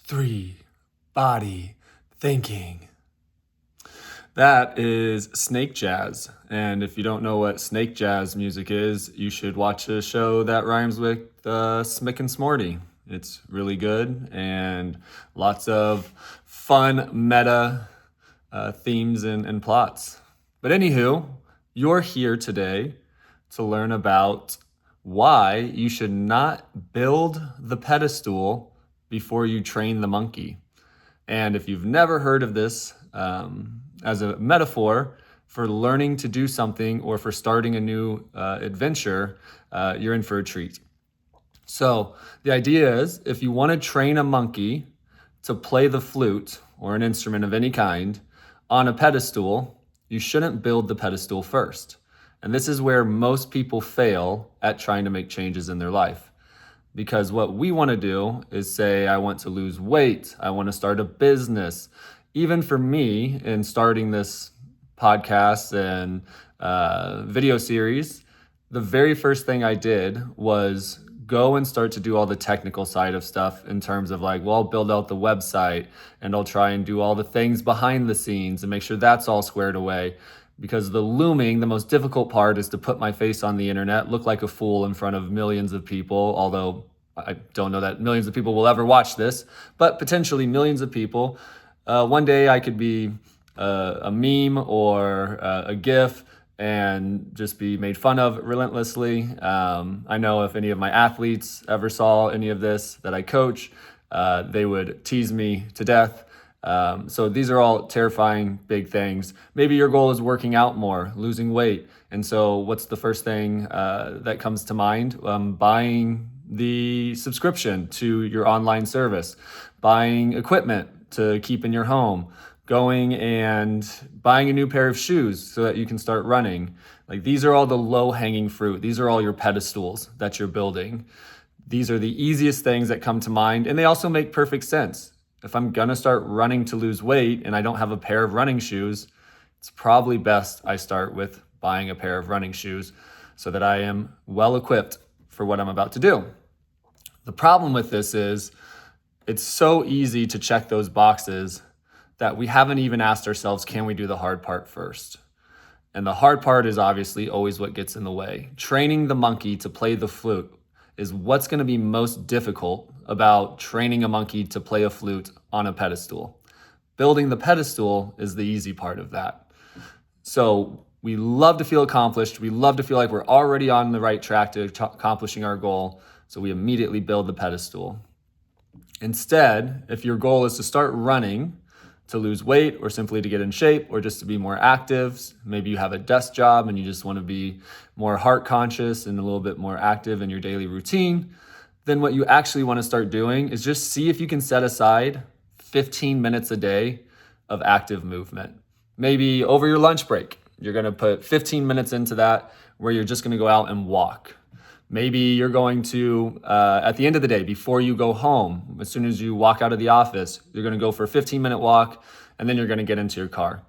3, body, thinking. That is snake jazz. And if you don't know what snake jazz music is, you should watch a show that rhymes with Smick and Smorty. It's really good and lots of fun meta themes and plots. But anywho, you're here today to learn about why you should not build the pedestal before you train the monkey. And if you've never heard of this as a metaphor for learning to do something or for starting a new adventure, you're in for a treat. So the idea is, if you want to train a monkey to play the flute or an instrument of any kind on a pedestal, you shouldn't build the pedestal first. And this is where most people fail at trying to make changes in their life. Because what we want to do is say, I want to lose weight, I want to start a business. Even for me, in starting this podcast and video series, the very first thing I did was go and start to do all the technical side of stuff in terms of like, well, I'll build out the website and I'll try and do all the things behind the scenes and make sure that's all squared away. Because the most difficult part is to put my face on the internet, look like a fool in front of millions of people, although I don't know that millions of people will ever watch this, but potentially millions of people. One day I could be a meme or a GIF and just be made fun of relentlessly. I know if any of my athletes ever saw any of this that I coach, they would tease me to death. So these are all terrifying big things. Maybe your goal is working out more, losing weight. And so what's the first thing that comes to mind? Buying the subscription to your online service, buying equipment to keep in your home, going and buying a new pair of shoes so that you can start running. Like, these are all the low-hanging fruit. These are all your pedestals that you're building. These are the easiest things that come to mind, and they also make perfect sense. If I'm gonna start running to lose weight and I don't have a pair of running shoes, it's probably best I start with buying a pair of running shoes so that I am well equipped for what I'm about to do. The problem with this is it's so easy to check those boxes that we haven't even asked ourselves, can we do the hard part first? And the hard part is obviously always what gets in the way. Training the monkey to play the flute is what's going to be most difficult about training a monkey to play a flute on a pedestal. Building the pedestal is the easy part of that. So we love to feel accomplished. We love to feel like we're already on the right track to accomplishing our goal. So we immediately build the pedestal. Instead, if your goal is to start running to lose weight or simply to get in shape or just to be more active, maybe you have a desk job and you just want to be more heart conscious and a little bit more active in your daily routine, then what you actually want to start doing is just see if you can set aside 15 minutes a day of active movement. Maybe over your lunch break, you're going to put 15 minutes into that where you're just going to go out and walk. Maybe you're going to, at the end of the day, before you go home, as soon as you walk out of the office, you're going to go for a 15-minute walk, and then you're going to get into your car.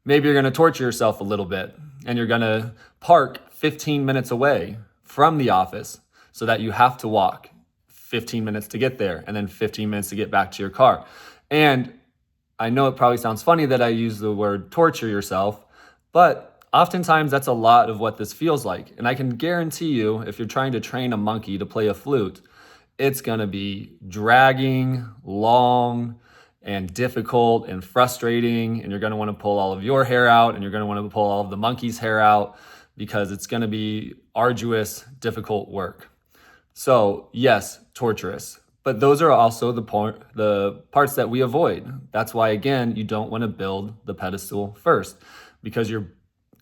Maybe you're going to torture yourself a little bit, and you're going to park 15 minutes away from the office so that you have to walk 15 minutes to get there, and then 15 minutes to get back to your car. And I know it probably sounds funny that I use the word torture yourself, but oftentimes that's a lot of what this feels like. And I can guarantee you, if you're trying to train a monkey to play a flute, it's going to be dragging, long, and difficult and frustrating. And you're going to want to pull all of your hair out, and you're going to want to pull all of the monkey's hair out, because it's going to be arduous, difficult work. So yes, torturous. But those are also the parts that we avoid. That's why, again, you don't want to build the pedestal first, because you're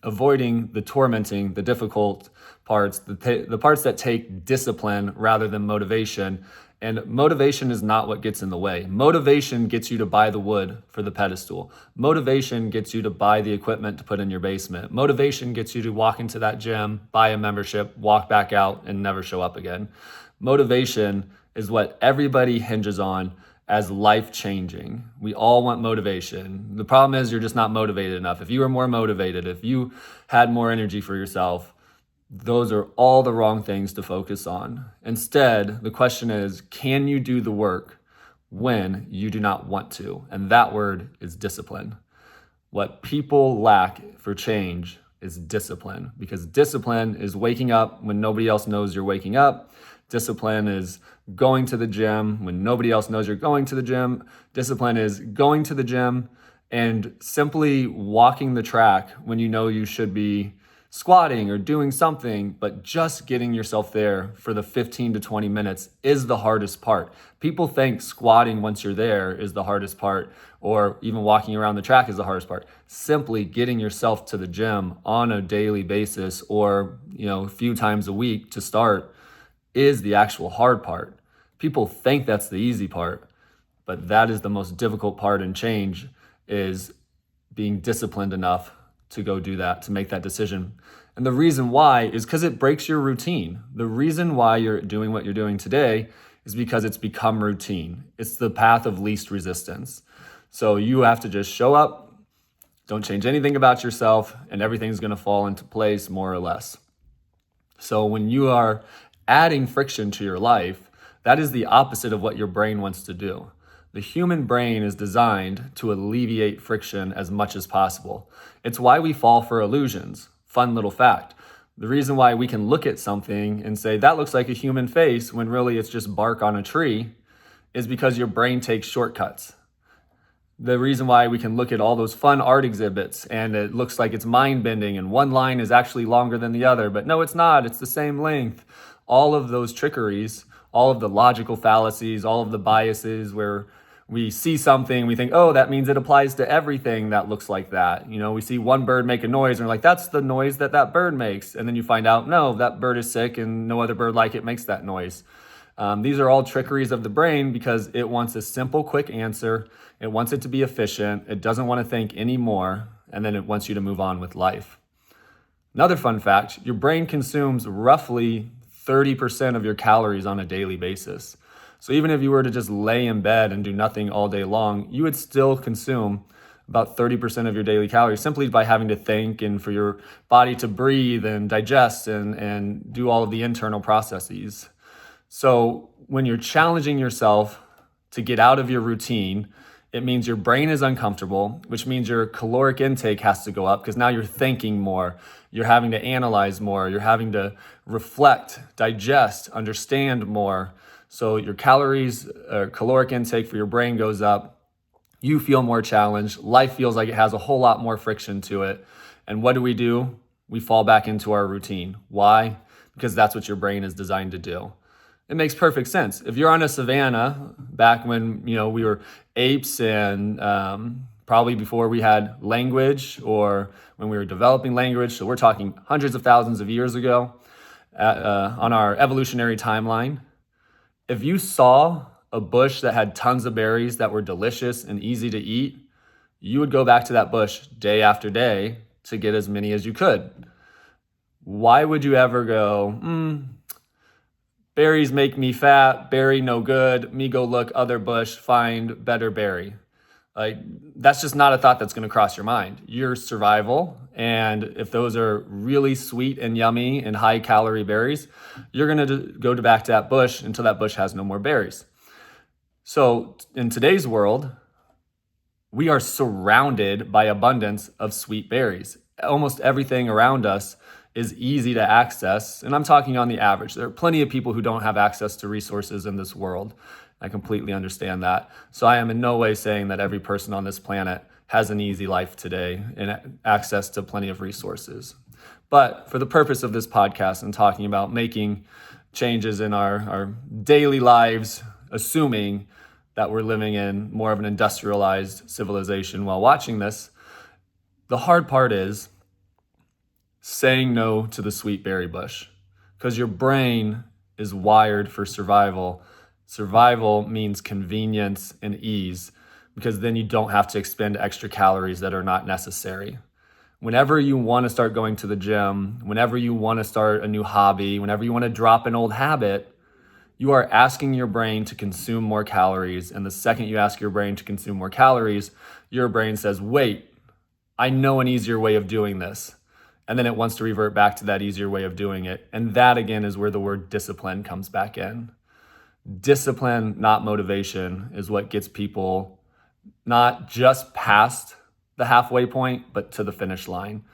avoiding the tormenting, the difficult parts, the parts that take discipline rather than motivation. And motivation is not what gets in the way. Motivation gets you to buy the wood for the pedestal. Motivation gets you to buy the equipment to put in your basement. Motivation gets you to walk into that gym, buy a membership, walk back out, and never show up again. Motivation is what everybody hinges on as life-changing. We all want motivation. The problem is you're just not motivated enough. If you were more motivated, if you had more energy for yourself, those are all the wrong things to focus on. Instead, the question is, can you do the work when you do not want to. And that word is discipline. What people lack for change is discipline, because discipline is waking up when nobody else knows you're waking up. Discipline is going to the gym when nobody else knows you're going to the gym. Discipline is going to the gym and simply walking the track when you know you should be squatting or doing something, but just getting yourself there for the 15 to 20 minutes is the hardest part. People think squatting once you're there is the hardest part, or even walking around the track is the hardest part. Simply getting yourself to the gym on a daily basis, or a few times a week to start, is the actual hard part. People think that's the easy part, but that is the most difficult part in change, is being disciplined enough to go do that, to make that decision. And the reason why is because it breaks your routine. The reason why you're doing what you're doing today is because it's become routine. It's the path of least resistance. So you have to just show up, don't change anything about yourself, and everything's going to fall into place more or less. So when you are adding friction to your life, that is the opposite of what your brain wants to do. The human brain is designed to alleviate friction as much as possible. It's why we fall for illusions. Fun little fact. The reason why we can look at something and say, that looks like a human face, when really it's just bark on a tree, is because your brain takes shortcuts. The reason why we can look at all those fun art exhibits and it looks like it's mind-bending and one line is actually longer than the other, but no, it's not. It's the same length. All of those trickeries, all of the logical fallacies, all of the biases where we see something, we think, oh, that means it applies to everything that looks like that. We see one bird make a noise and we're like, that's the noise that bird makes. And then you find out, no, that bird is sick and no other bird like it makes that noise. These are all trickeries of the brain because it wants a simple, quick answer. It wants it to be efficient. It doesn't want to think anymore. And then it wants you to move on with life. Another fun fact, your brain consumes roughly 30% of your calories on a daily basis. So even if you were to just lay in bed and do nothing all day long, you would still consume about 30% of your daily calories simply by having to think and for your body to breathe and digest and do all of the internal processes. So when you're challenging yourself to get out of your routine, it means your brain is uncomfortable, which means your caloric intake has to go up because now you're thinking more, you're having to analyze more, you're having to reflect, digest, understand more. So your caloric intake for your brain goes up. You feel more challenged. Life feels like it has a whole lot more friction to it. And what do? We fall back into our routine. Why? Because that's what your brain is designed to do. It makes perfect sense. If you're on a savanna back when we were apes and probably before we had language or when we were developing language, so we're talking hundreds of thousands of years ago on our evolutionary timeline, if you saw a bush that had tons of berries that were delicious and easy to eat, you would go back to that bush day after day to get as many as you could. Why would you ever go, berries make me fat, berry no good, me go look other bush, find better berry? Like, that's just not a thought that's going to cross your mind. Your survival, and if those are really sweet and yummy and high calorie berries, you're going to go back to that bush until that bush has no more berries. So in today's world, we are surrounded by abundance of sweet berries. Almost everything around us is easy to access, and I'm talking on the average. There are plenty of people who don't have access to resources in this world. I completely understand that. So I am in no way saying that every person on this planet has an easy life today and access to plenty of resources. But for the purpose of this podcast and talking about making changes in our daily lives, assuming that we're living in more of an industrialized civilization while watching this, the hard part is saying no to the sweet berry bush, because your brain is wired for survival. Survival means convenience and ease, because then you don't have to expend extra calories that are not necessary. Whenever you want to start going to the gym, whenever you want to start a new hobby, whenever you want to drop an old habit, you are asking your brain to consume more calories. And the second you ask your brain to consume more calories, your brain says, wait, I know an easier way of doing this. And then it wants to revert back to that easier way of doing it. And that again is where the word discipline comes back in. Discipline, not motivation, is what gets people not just past the halfway point, but to the finish line.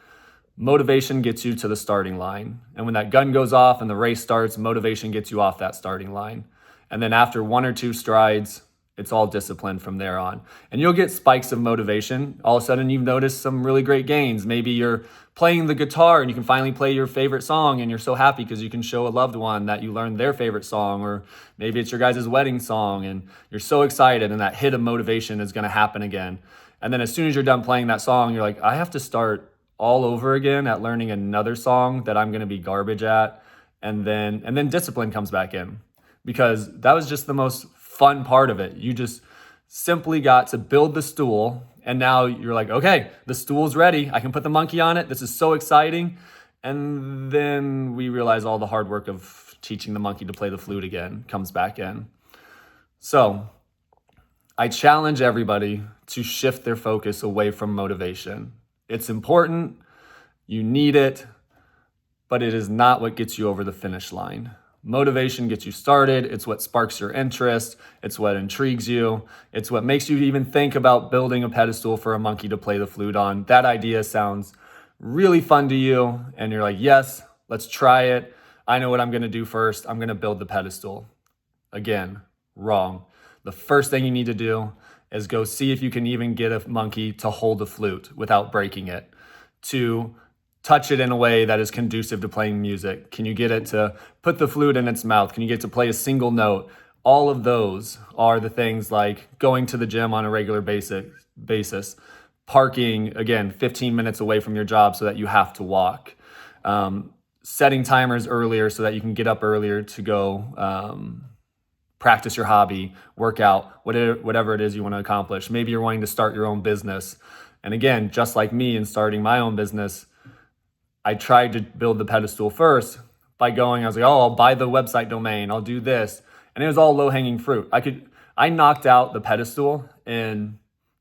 Motivation gets you to the starting line. And when that gun goes off and the race starts, motivation gets you off that starting line. And then after 1 or 2 strides, it's all discipline from there on. And you'll get spikes of motivation. All of a sudden, you've noticed some really great gains. Maybe you're playing the guitar and you can finally play your favorite song and you're so happy because you can show a loved one that you learned their favorite song. Or maybe it's your guys' wedding song and you're so excited and that hit of motivation is going to happen again. And then as soon as you're done playing that song, you're like, I have to start all over again at learning another song that I'm going to be garbage at. And then discipline comes back in, because that was just the most fun part of it. You just simply got to build the stool, and now you're like, okay, the stool's ready. I can put the monkey on it. This is so exciting. And then we realize all the hard work of teaching the monkey to play the flute again comes back in. So I challenge everybody to shift their focus away from motivation. It's important, you need it, but it is not what gets you over the finish line. Motivation gets you started. It's what sparks your interest. It's what intrigues you. It's what makes you even think about building a pedestal for a monkey to play the flute on. That idea sounds really fun to you, and you're like, yes, let's try it. I know what I'm going to do first. I'm going to build the pedestal. Again, wrong. The first thing you need to do is go see if you can even get a monkey to hold the flute without breaking it, to touch it in a way that is conducive to playing music. Can you get it to put the flute in its mouth? Can you get it to play a single note? All of those are the things like going to the gym on a regular basis, parking, again, 15 minutes away from your job so that you have to walk, setting timers earlier so that you can get up earlier to go practice your hobby, work out, whatever it is you want to accomplish. Maybe you're wanting to start your own business. And again, just like me in starting my own business, I tried to build the pedestal first by I was like, oh, I'll buy the website domain, I'll do this. And it was all low-hanging fruit. I knocked out the pedestal in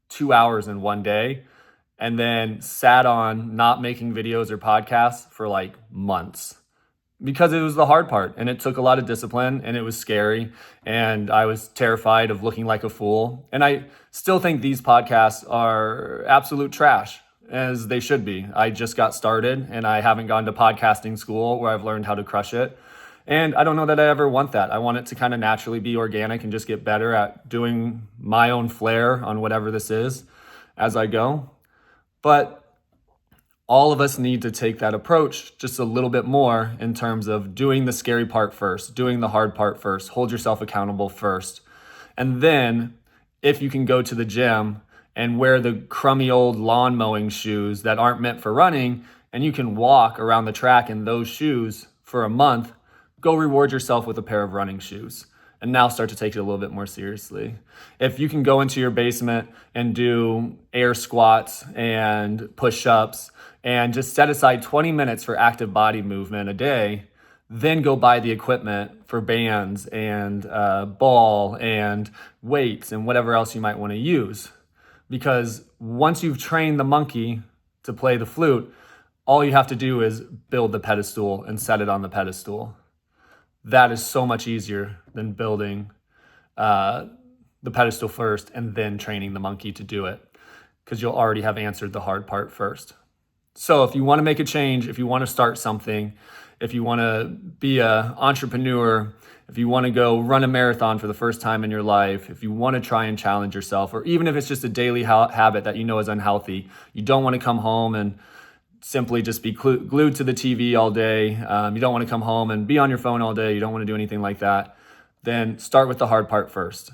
2 hours in one day, and then sat on not making videos or podcasts for like months, because it was the hard part, and it took a lot of discipline, and it was scary, and I was terrified of looking like a fool. And I still think these podcasts are absolute trash, as they should be. I just got started, and I haven't gone to podcasting school where I've learned how to crush it. And I don't know that I ever want that. I want it to kind of naturally be organic and just get better at doing my own flair on whatever this is as I go. But all of us need to take that approach just a little bit more in terms of doing the scary part first, doing the hard part first, hold yourself accountable first. And then if you can go to the gym and wear the crummy old lawn mowing shoes that aren't meant for running, and you can walk around the track in those shoes for a month, go reward yourself with a pair of running shoes. And now start to take it a little bit more seriously. If you can go into your basement and do air squats and push-ups and just set aside 20 minutes for active body movement a day, then go buy the equipment for bands and ball and weights and whatever else you might want to use. Because once you've trained the monkey to play the flute, all you have to do is build the pedestal and set it on the pedestal. That is so much easier than building the pedestal first and then training the monkey to do it, because you'll already have answered the hard part first. So if you want to make a change, if you want to start something, if you want to be an entrepreneur, if you want to go run a marathon for the first time in your life, if you want to try and challenge yourself, or even if it's just a daily habit that you know is unhealthy, you don't want to come home and simply just be glued to the TV all day. You don't want to come home and be on your phone all day. You don't want to do anything like that. Then start with the hard part first.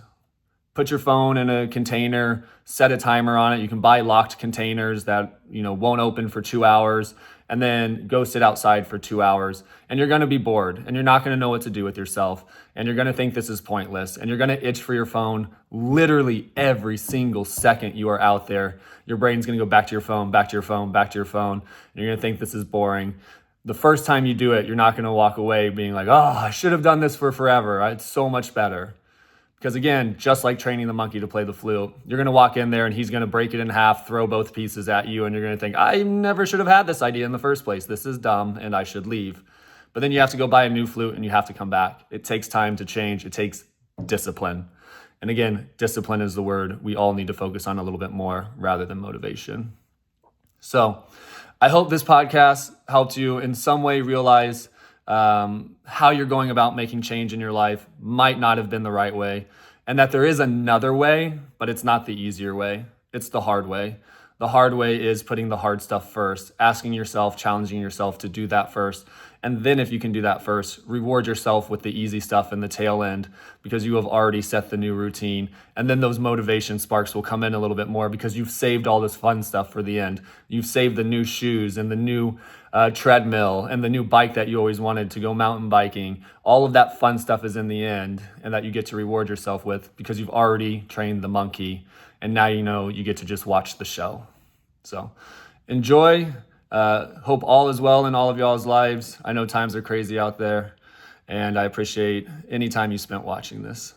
Put your phone in a container, set a timer on it. You can buy locked containers that won't open for 2 hours, and then go sit outside for 2 hours. And you're going to be bored, and you're not going to know what to do with yourself, and you're going to think this is pointless, and you're going to itch for your phone literally every single second you are out there. Your brain's going to go back to your phone, back to your phone, back to your phone, and you're going to think this is boring. The first time you do it, you're not going to walk away being like, oh, I should have done this for forever. It's so much better. Because again, just like training the monkey to play the flute, you're going to walk in there and he's going to break it in half, throw both pieces at you, and you're going to think, I never should have had this idea in the first place. This is dumb and I should leave. But then you have to go buy a new flute and you have to come back. It takes time to change. It takes discipline. And again, discipline is the word we all need to focus on a little bit more rather than motivation. So I hope this podcast helped you in some way realize how you're going about making change in your life might not have been the right way, and that there is another way, but it's not the easier way. It's the hard way. The hard way is putting the hard stuff first, asking yourself, challenging yourself to do that first. And then if you can do that first, reward yourself with the easy stuff in the tail end because you have already set the new routine. And then those motivation sparks will come in a little bit more because you've saved all this fun stuff for the end. You've saved the new shoes and the new treadmill and the new bike that you always wanted to go mountain biking. All of that fun stuff is in the end, and that you get to reward yourself with because you've already trained the monkey. And now you know you get to just watch the show. So enjoy. Hope all is well in all of y'all's lives. I know times are crazy out there, and I appreciate any time you spent watching this.